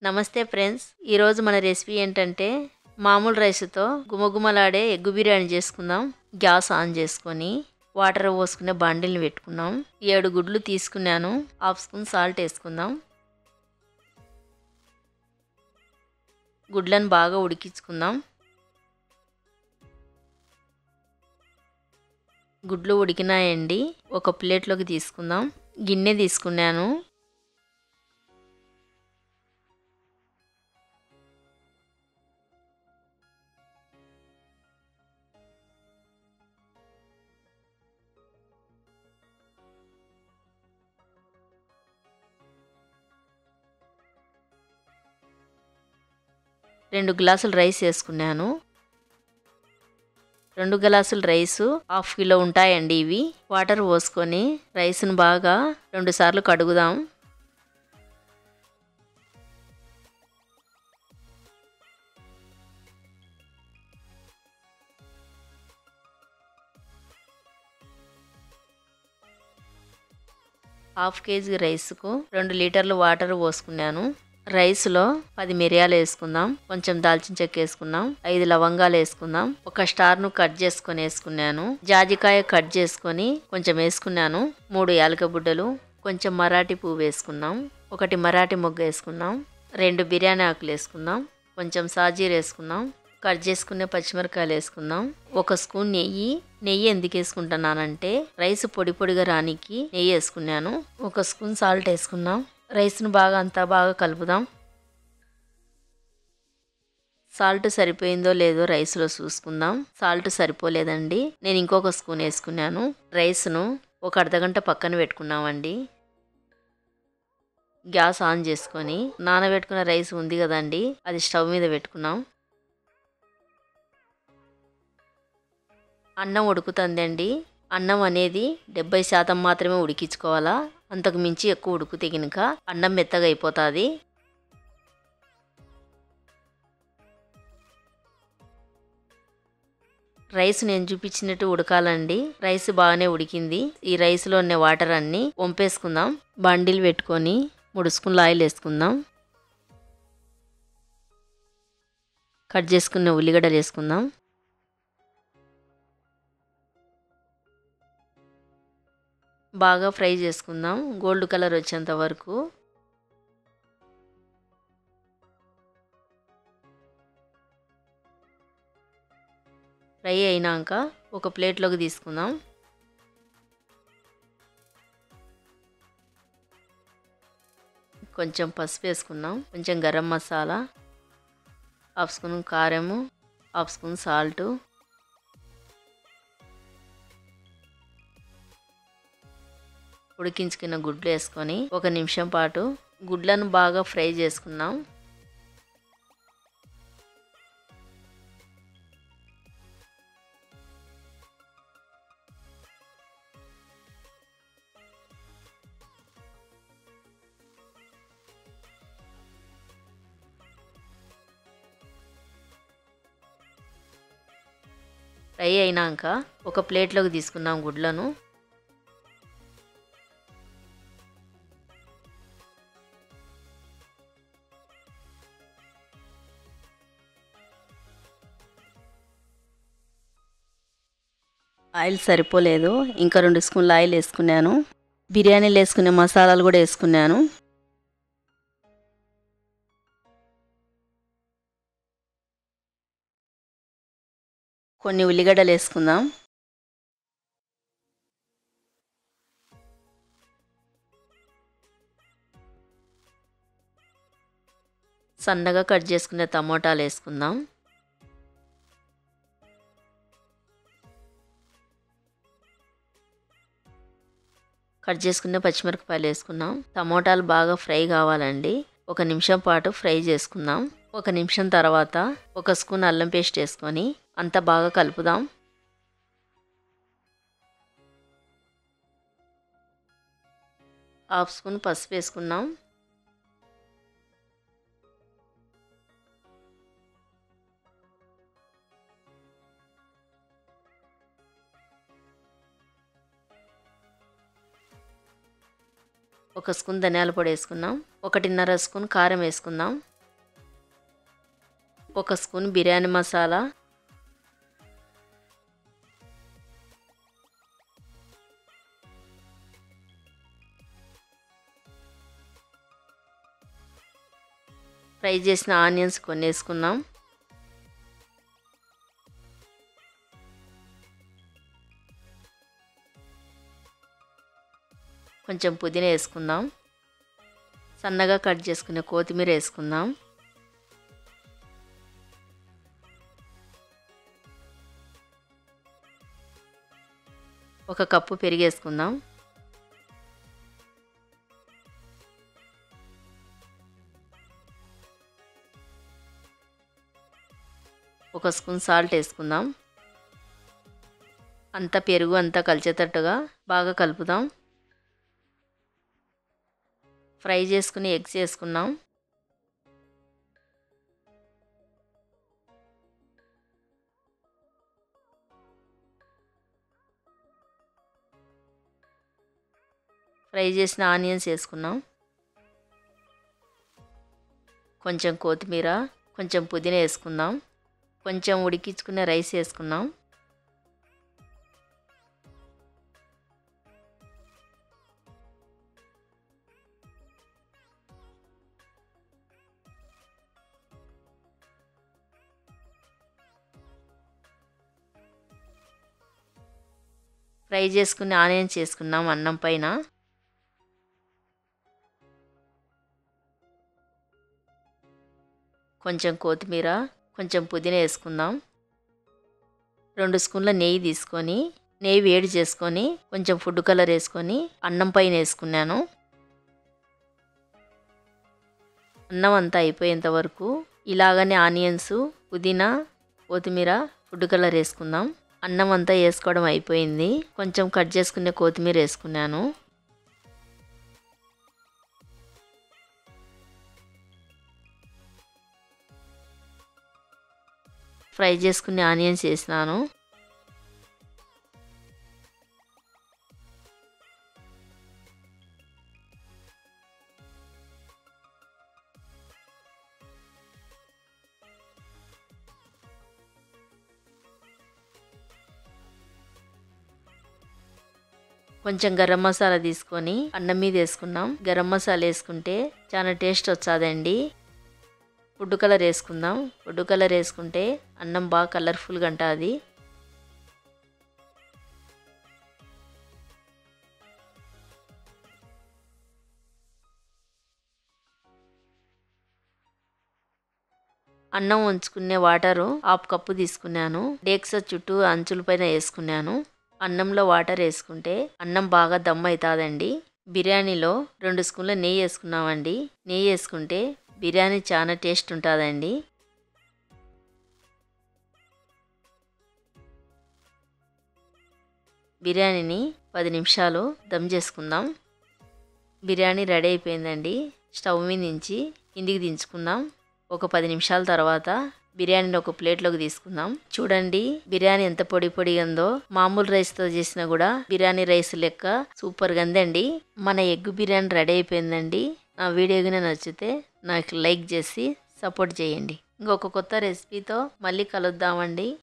నమస్తే ఫ్రెండ్స్, ఈరోజు మన రెసిపీ ఏంటంటే మామూలు రైస్తో గుమగుమలాడే ఎగ్గు బిర్యానీ చేసుకుందాం. గ్యాస్ ఆన్ చేసుకొని వాటర్ పోసుకునే బండిల్ని పెట్టుకున్నాం. 7 గుడ్లు తీసుకున్నాను. హాఫ్ స్పూన్ సాల్ట్ వేసుకుందాం. గుడ్లను బాగా ఉడికించుకుందాం. గుడ్లు ఉడికినాయండి. ఒక ప్లేట్లోకి తీసుకుందాం. గిన్నె తీసుకున్నాను. రెండు గ్లాసులు రైస్ వేసుకున్నాను. 2 గ్లాసులు రైసు హాఫ్ కిలో ఉంటాయండి ఇవి. వాటర్ పోసుకొని రైస్ను బాగా 2 సార్లు కడుగుదాం. హాఫ్ కేజీ రైస్కు 2 లీటర్లు వాటర్ పోసుకున్నాను. రైస్లో 10 మిరియాలు వేసుకుందాం. కొంచెం దాల్చిన చెక్క వేసుకుందాం. 5 లవంగాలు వేసుకుందాం. ఒక స్టార్ను కట్ చేసుకొని వేసుకున్నాను. జాజికాయ కట్ చేసుకొని కొంచెం వేసుకున్నాను. 3 యాలక బుడ్డలు, కొంచెం మరాఠీ పువ్వు వేసుకుందాం. 1 మరాఠీ మొగ్గ వేసుకుందాం. 2 బిర్యానీ ఆకులు వేసుకుందాం. కొంచెం సాజీర వేసుకుందాం. కట్ చేసుకునే పచ్చిమిరకాయలు వేసుకుందాం. 1 స్పూన్ నెయ్యి ఎందుకు వేసుకుంటున్నానంటే రైస్ పొడి పొడిగా రానికి నెయ్యి వేసుకున్నాను. 1 స్పూన్ సాల్ట్ వేసుకున్నాం. రైస్ను అంతా బాగా కలుపుదాం. సాల్ట్ సరిపోయిందో లేదో రైస్లో చూసుకుందాం. సాల్ట్ సరిపోలేదండి, నేను ఇంకొక స్పూన్ వేసుకున్నాను. రైస్ను ఒక అర్ధగంట పక్కన పెట్టుకున్నామండి. గ్యాస్ ఆన్ చేసుకొని నానబెట్టుకున్న రైస్ ఉంది కదండి, అది స్టవ్ మీద పెట్టుకున్నాం. అన్నం ఉడుకుతుందండి. అన్నం అనేది 70% మాత్రమే ఉడికించుకోవాలా. అంతకు మించి ఎక్కువ ఉడుకుతే గినుక అన్నం మెత్తగా అయిపోతుంది. రైస్ నేను చూపించినట్టు ఉడకాలండి. రైస్ బాగానే ఉడికింది. ఈ రైస్లో ఉన్న వాటర్ అన్నీ వంపేసుకుందాం. బండిలు పెట్టుకొని 3 స్పూన్ల ఆయిల్ వేసుకుందాం. కట్ చేసుకున్న ఉల్లిగడ్డలు వేసుకుందాం. బాగా ఫ్రై చేసుకుందాం గోల్డ్ కలర్ వచ్చేంత వరకు. ఫ్రై అయినాక ఒక ప్లేట్లోకి తీసుకుందాం. కొంచెం పసుపు వేసుకుందాం. కొంచెం గరం మసాలా, హాఫ్ స్పూన్ కారము, హాఫ్ స్పూన్ సాల్టు, ఉడికించుకున్న గుడ్లు వేసుకొని 1 నిమిషం పాటు గుడ్లను బాగా ఫ్రై చేసుకుందాం. ఫ్రై అయినాక ఒక ప్లేట్లోకి తీసుకుందాం గుడ్లను. ఆయిల్ సరిపోలేదు, ఇంకా 2 స్పూన్ల ఆయిల్ వేసుకున్నాను. బిర్యానీలు వేసుకునే మసాలాలు కూడా వేసుకున్నాను. కొన్ని ఉల్లిగడ్డలు వేసుకుందాం. సన్నగా కట్ చేసుకునే టమోటాలు వేసుకుందాం. కట్ చేసుకునే పచ్చిమిరపకాయలు వేసుకున్నాం. టమోటాలు బాగా ఫ్రై కావాలండి. 1 నిమిషం పాటు ఫ్రై చేసుకుందాం. 1 నిమిషం తర్వాత 1 స్పూన్ అల్లం పేస్ట్ వేసుకొని అంతా బాగా కలుపుదాం. హాఫ్ స్పూన్ పసుపు వేసుకున్నాం. ఒక స్పూన్ ధనియాల పొడి వేసుకుందాం. 1.5 స్పూన్ కారం వేసుకుందాం. 1 స్పూన్ బిర్యానీ మసాలా, ఫ్రై చేసిన ఆనియన్స్ కొన్ని వేసుకుందాం. కొంచెం పుదీనా వేసుకుందాం. సన్నగా కట్ చేసుకునే కొత్తిమీర వేసుకుందాం. ఒక కప్పు పెరుగు వేసుకుందాం. ఒక స్పూన్ సాల్ట్ వేసుకుందాం. అంతా పెరుగు అంతా కలిసేటట్టుగా బాగా కలుపుదాం. ఫ్రై చేసుకుని ఎగ్స్ వేసుకున్నాం. ఫ్రై చేసిన ఆనియన్స్ వేసుకున్నాం. కొంచెం కొత్తిమీర, కొంచెం పుదీనా వేసుకుందాం. కొంచెం ఉడికించుకున్న రైస్ వేసుకున్నాం. ఫ్రై చేసుకుని ఆనియన్స్ వేసుకున్నాం అన్నం పైన. కొంచెం కొత్తిమీర, కొంచెం పుదీనా వేసుకుందాం. 2 స్పూన్ల నెయ్యి తీసుకొని, నెయ్యి వేడి చేసుకొని కొంచెం ఫుడ్ కలర్ వేసుకొని అన్నం పైన వేసుకున్నాను. అన్నం అంతా అయిపోయేంత వరకు ఇలాగనే ఆనియన్స్, పుదీనా, కొత్తిమీర, ఫుడ్ కలర్ వేసుకుందాం. అన్నం అంతా వేసుకోవడం అయిపోయింది. కొంచెం కట్ చేసుకునే కొత్తిమీర వేసుకున్నాను. ఫ్రై చేసుకునే ఆనియన్స్ వేసినాను. కొంచెం గరం మసాలా తీసుకొని అన్నం మీద వేసుకున్నాం. గరం మసాలా వేసుకుంటే చాలా టేస్ట్ వచ్చాదండి. ఫుడ్ కలర్ వేసుకుందాం. ఫుడ్ కలర్ వేసుకుంటే అన్నం బాగా కలర్ఫుల్గా ఉంటుంది. అన్నం ఉంచుకునే వాటరు 1/2 కప్పు తీసుకున్నాను. డేక్స చుట్టూ అంచుల పైన వేసుకున్నాను. అన్నంలో వాటర్ వేసుకుంటే అన్నం బాగా దమ్ అవుతుందండి. బిర్యానీలో 2 స్పూన్ల నెయ్యి వేసుకున్నామండి. నెయ్యి వేసుకుంటే బిర్యానీ చాలా టేస్ట్ ఉంటుందండి. బిర్యానీని 10 నిమిషాలు దమ్ చేసుకుందాం. బిర్యానీ రెడీ అయిపోయిందండి. స్టవ్ మీద నుంచి ఇంటికి దించుకుందాం. ఒక 10 నిమిషాల తర్వాత బిర్యానీని ఒక ప్లేట్లోకి తీసుకుందాం. చూడండి బిర్యానీ ఎంత పొడి పొడిగా ఉందో. మామూలు రైస్తో చేసినా కూడా బిర్యానీ రైస్ లెక్క సూపర్గా ఉందండి. మన ఎగ్ బిర్యానీ రెడీ అయిపోయిందండి. నా వీడియో కానీ నచ్చితే నాకు లైక్ చేసి సపోర్ట్ చేయండి. ఇంకొక కొత్త రెసిపీతో మళ్ళీ కలుద్దామండి.